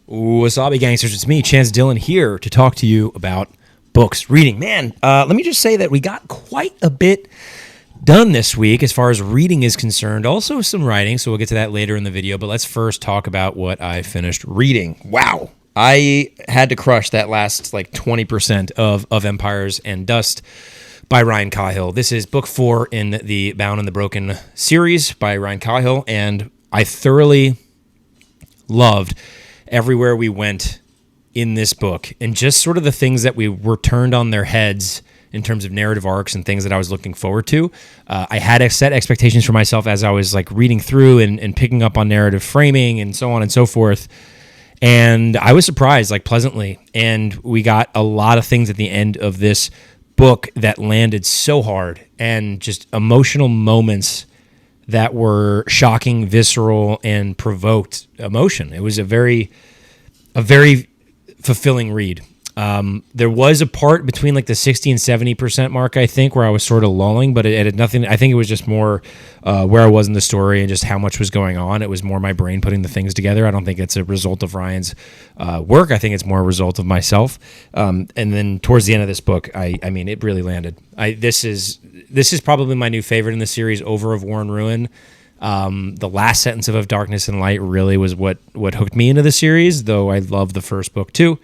Wasabi Gangsters, it's me, Chance Dillon, here to talk to you about books, reading. Man, let me just say that we got quite a bit done this week as far as reading is concerned. Also some writing, so we'll get to that later in the video, but let's first talk about what I finished reading. Wow. I had to crush that last 20% of Empires and Dust by Ryan Cahill. This is book 4 in the Bound and the Broken series by Ryan Cahill, and I thoroughly loved everywhere we went in this book, and just sort of the things that we were turned on their heads in terms of narrative arcs and things that I was looking forward to. I had set expectations for myself as I was reading through and picking up on narrative framing and so on and so forth. And I was surprised, pleasantly. And we got a lot of things at the end of this book that landed so hard, and just emotional moments that were shocking, visceral, and provoked emotion. It was a very fulfilling read. There was a part between the 60 and 70% mark, I think, where I was sort of lulling, but it had nothing. I think it was just more where I was in the story and just how much was going on. It was more my brain putting the things together. I don't think it's a result of Ryan's work. I think it's more a result of myself. And then towards the end of this book, I mean, it really landed. This is probably my new favorite in the series, over Of War and Ruin. The last sentence of Darkness and Light really was what hooked me into the series, though I love the first book too.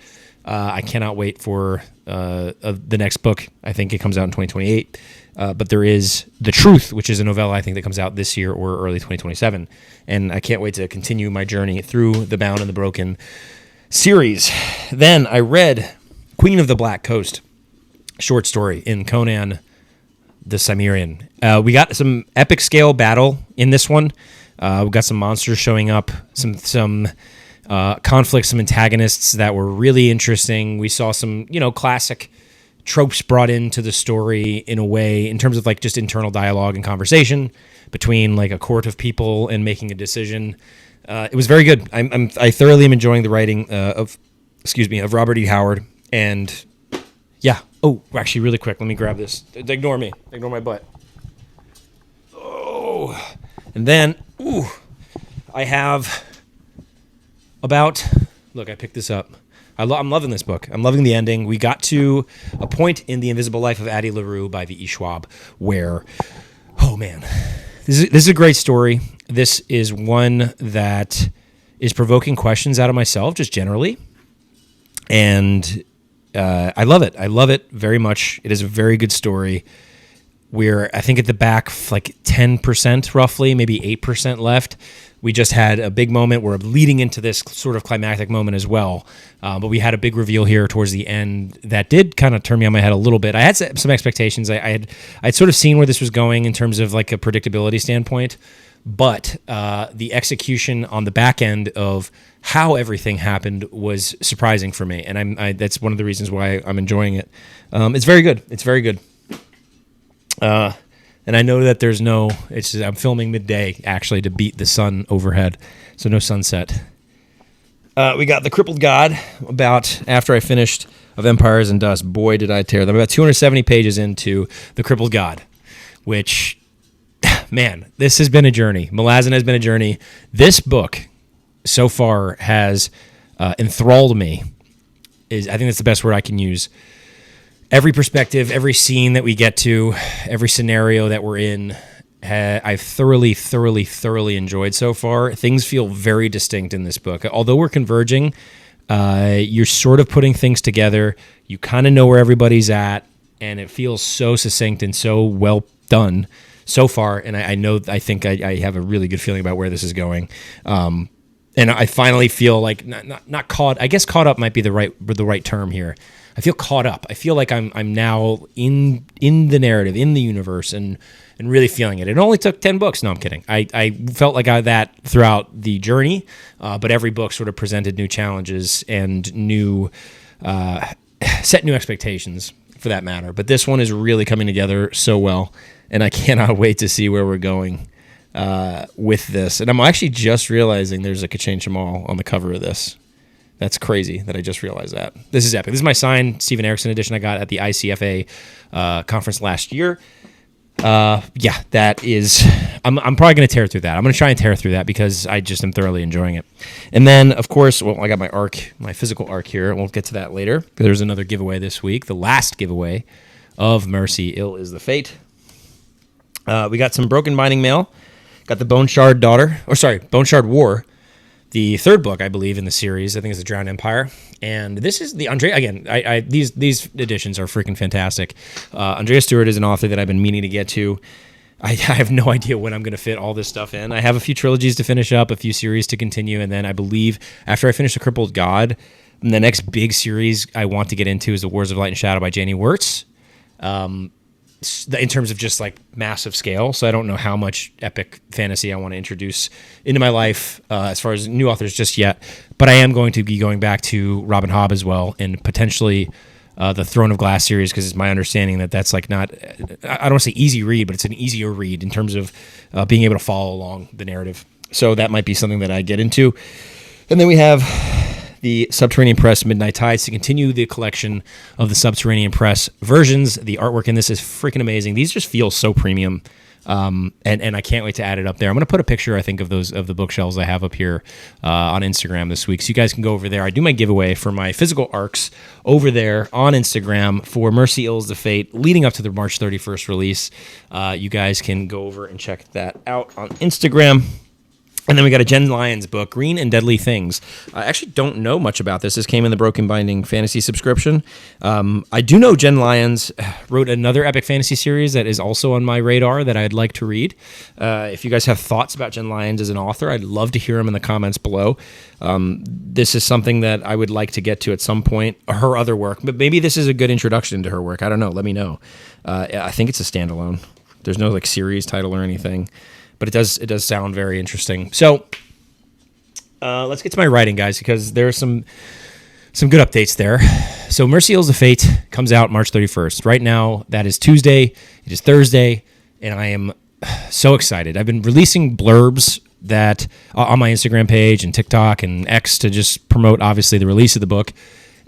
I cannot wait for the next book. I think it comes out in 2028. But there is The Truth, which is a novella I think that comes out this year or early 2027. And I can't wait to continue my journey through the Bound and the Broken series. Then I read Queen of the Black Coast, short story in Conan the Cimmerian. We got some epic scale battle in this one. We got some monsters showing up, some conflicts, some antagonists that were really interesting. We saw some, classic tropes brought into the story in a way, in terms of just internal dialogue and conversation between a court of people and making a decision. It was very good. I thoroughly am enjoying the writing of Robert E. Howard. And yeah. Oh, actually, really quick, let me grab this. Ignore me. Ignore my butt. Oh, and then I have look, I picked this up. I'm loving this book. I'm loving the ending. We got to a point in The Invisible Life of Addie LaRue by V.E. Schwab where, oh man, this is a great story. This is one that is provoking questions out of myself, just generally. And I love it. I love it very much. It is a very good story. We're, I think, at the back, 10% roughly, maybe 8% left. We just had a big moment. We're leading into this sort of climactic moment as well. But we had a big reveal here towards the end that did kind of turn me on my head a little bit. I had some expectations. I'd sort of seen where this was going in terms of a predictability standpoint. But the execution on the back end of how everything happened was surprising for me. And that's one of the reasons why I'm enjoying it. It's very good. It's very good. And I know that I'm filming midday, actually, to beat the sun overhead. So no sunset. We got The Crippled God, after I finished of Empires and Dust. Boy, did I tear them. About 270 pages into The Crippled God, which, man, this has been a journey. Malazan has been a journey. This book so far has enthralled me. I think that's the best word I can use. Every perspective, every scene that we get to, every scenario that we're in, I've thoroughly enjoyed so far. Things feel very distinct in this book. Although we're converging, you're sort of putting things together. You kind of know where everybody's at, and it feels so succinct and so well done so far. And I think I have a really good feeling about where this is going. And I finally feel not caught. I guess caught up might be the right term here. I feel caught up. I feel like I'm now in the narrative, in the universe, and really feeling it. It only took 10 books. No, I'm kidding. I felt like that throughout the journey, but every book sort of presented new challenges and set new expectations, for that matter. But this one is really coming together so well, and I cannot wait to see where we're going with this. And I'm actually just realizing there's a Kachain Shamal on the cover of this. That's crazy that I just realized that. This is epic. This is my signed Stephen Erikson edition I got at the ICFA conference last year. Yeah, that is I'm probably going to tear through that. I'm going to try and tear through that because I just am thoroughly enjoying it. And then, of course, I got my physical arc here. We'll get to that later. There's another giveaway this week, the last giveaway of Mercy, Ill is the Fate. We got some Broken Binding mail. Got the Bone Shard War, the third book, I believe, in the series. I think it's the Drowned Empire. And this is the Andrea, again, these editions are freaking fantastic. Andrea Stewart is an author that I've been meaning to get to. I have no idea when I'm going to fit all this stuff in. I have a few trilogies to finish up, a few series to continue, and then I believe after I finish The Crippled God, the next big series I want to get into is The Wars of Light and Shadow by Janie Wirtz. In terms of just like massive scale. So I don't know how much epic fantasy I want to introduce into my life as far as new authors just yet. But I am going to be going back to Robin Hobb as well, and potentially the Throne of Glass series, because it's my understanding that that's like not, I don't want to say easy read, but it's an easier read in terms of being able to follow along the narrative. So that might be something that I get into. And then we have the Subterranean Press Midnight Tides to continue the collection of the Subterranean Press versions. The artwork in this is freaking amazing. These just feel so premium, and I can't wait to add it up there. I'm going to put a picture, I think, of the bookshelves I have up here on Instagram this week, so you guys can go over there. I do my giveaway for my physical arcs over there on Instagram for Mercy, Ill is the Fate, leading up to the March 31st release. You guys can go over and check that out on Instagram. And then we got a Jen Lyons book, Green and Deadly Things. I actually don't know much about this. This came in the Broken Binding fantasy subscription. I do know Jen Lyons wrote another epic fantasy series that is also on my radar that I'd like to read. If you guys have thoughts about Jen Lyons as an author, I'd love to hear them in the comments below. This is something that I would like to get to at some point, her other work. But maybe this is a good introduction to her work. I don't know. Let me know. I think it's a standalone. There's no like series title or anything. But it does sound very interesting. So let's get to my writing, guys, because there are some good updates there. So Mercy, Ill is the Fate comes out March 31st. Right now, that is Tuesday. It is Thursday, and I am so excited. I've been releasing blurbs that on my Instagram page and TikTok and X to just promote, obviously, the release of the book.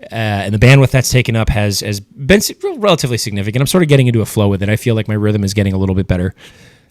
And the bandwidth that's taken up has been relatively significant. I'm sort of getting into a flow with it. I feel like my rhythm is getting a little bit better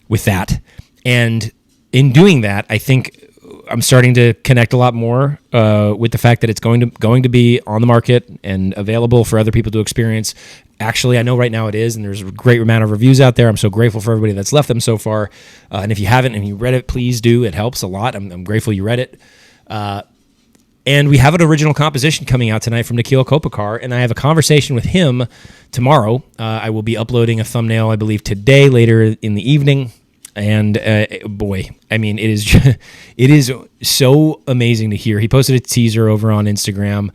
with that. And in doing that, I think I'm starting to connect a lot more with the fact that it's going to be on the market and available for other people to experience. Actually, I know right now it is, and there's a great amount of reviews out there. I'm so grateful for everybody that's left them so far. And if you haven't and you read it, please do. It helps a lot. I'm grateful you read it. And we have an original composition coming out tonight from Nikhil Kopakar, and I have a conversation with him tomorrow. I will be uploading a thumbnail, I believe, today, later in the evening. And boy, I mean, it is so amazing to hear. He posted a teaser over on Instagram.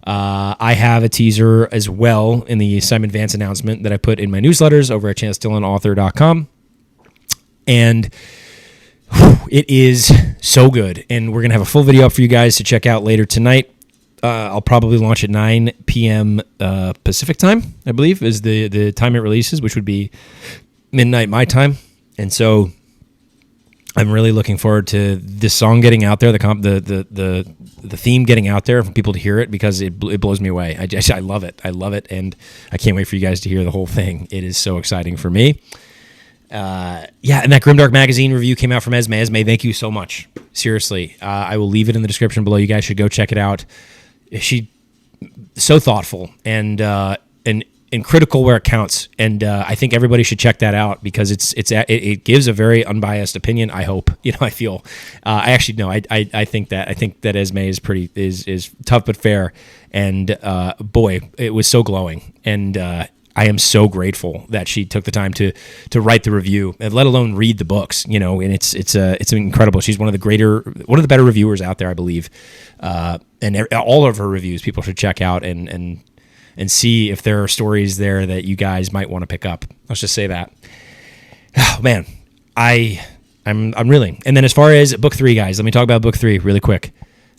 I have a teaser as well in the Simon Vance announcement that I put in my newsletters over at ChanceDillonAuthor.com. And it is so good. And we're going to have a full video up for you guys to check out later tonight. I'll probably launch at 9 p.m. Pacific time, I believe, is the time it releases, which would be midnight my time. And so I'm really looking forward to this song getting out there, the theme getting out there for people to hear it, because it blows me away. I love it. I love it, and I can't wait for you guys to hear the whole thing. It is so exciting for me. And that Grimdark magazine review came out from Esme. Esme, thank you so much. Seriously, I will leave it in the description below. You guys should go check it out. She so thoughtful and critical where it counts, and I think everybody should check that out because it gives a very unbiased opinion. I hope, I feel. I actually no, I think that Esme is tough but fair, and boy, it was so glowing, and I am so grateful that she took the time to write the review, and let alone read the books. And it's incredible. She's one of the better reviewers out there, I believe, and all of her reviews people should check out and see if there are stories there that you guys might want to pick up. Let's just say that. Oh man, I'm reeling. And then as far as book 3, guys, let me talk about book 3 really quick.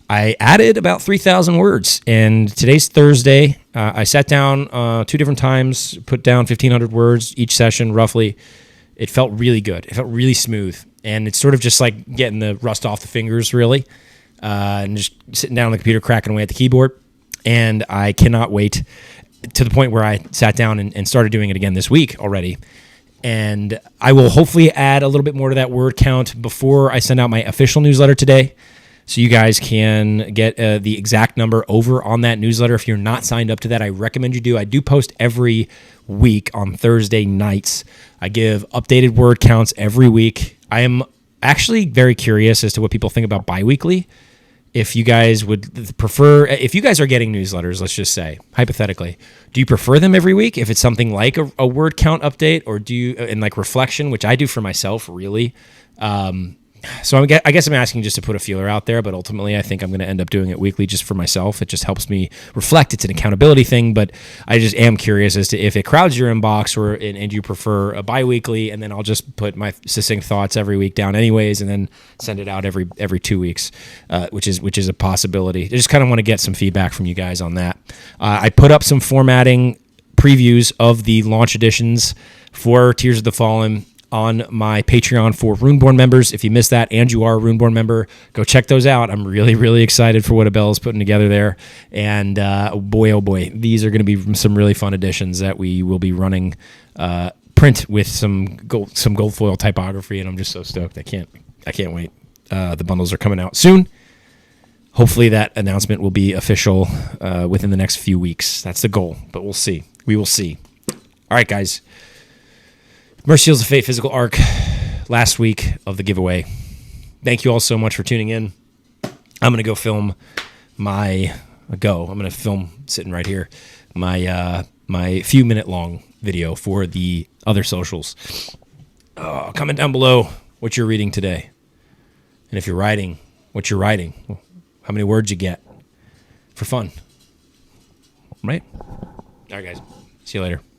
I added about 3,000 words, and today's Thursday. I sat down 2 different times, put down 1,500 words each session, roughly. It felt really good. It felt really smooth, and it's sort of just like getting the rust off the fingers, really, and just sitting down on the computer, cracking away at the keyboard. And I cannot wait to the point where I sat down and started doing it again this week already. And I will hopefully add a little bit more to that word count before I send out my official newsletter today. So you guys can get the exact number over on that newsletter. If you're not signed up to that, I recommend you do. I do post every week on Thursday nights. I give updated word counts every week. I am actually very curious as to what people think about biweekly. If you guys would prefer, if you guys are getting newsletters, let's just say, hypothetically, do you prefer them every week? If it's something like a word count update, or do you, and like reflection, which I do for myself, really. So I guess I'm asking just to put a feeler out there, but ultimately I think I'm going to end up doing it weekly just for myself. It just helps me reflect. It's an accountability thing, but I just am curious as to if it crowds your inbox and you prefer a bi-weekly, and then I'll just put my succinct thoughts every week down anyways, and then send it out every 2 weeks, which is a possibility. I just kind of want to get some feedback from you guys on that. I put up some formatting previews of the launch editions for Tears of the Fallen on my Patreon for Runeborn members. If you missed that and you are a Runeborn member, go check those out. I'm really, really excited for what Abel is putting together there. And oh boy, these are going to be some really fun editions that we will be running print with some gold foil typography, and I'm just so stoked. I can't wait. The bundles are coming out soon. Hopefully that announcement will be official within the next few weeks. That's the goal, but we'll see. We will see. All right, guys. Mercy Seals of Fate physical arc, last week of the giveaway. Thank you all so much for tuning in. I'm going to go film I'm going to film sitting right here my few minute long video for the other socials. Comment down below what you're reading today. And if you're writing, what you're writing. How many words you get for fun. Right? All right, guys. See you later.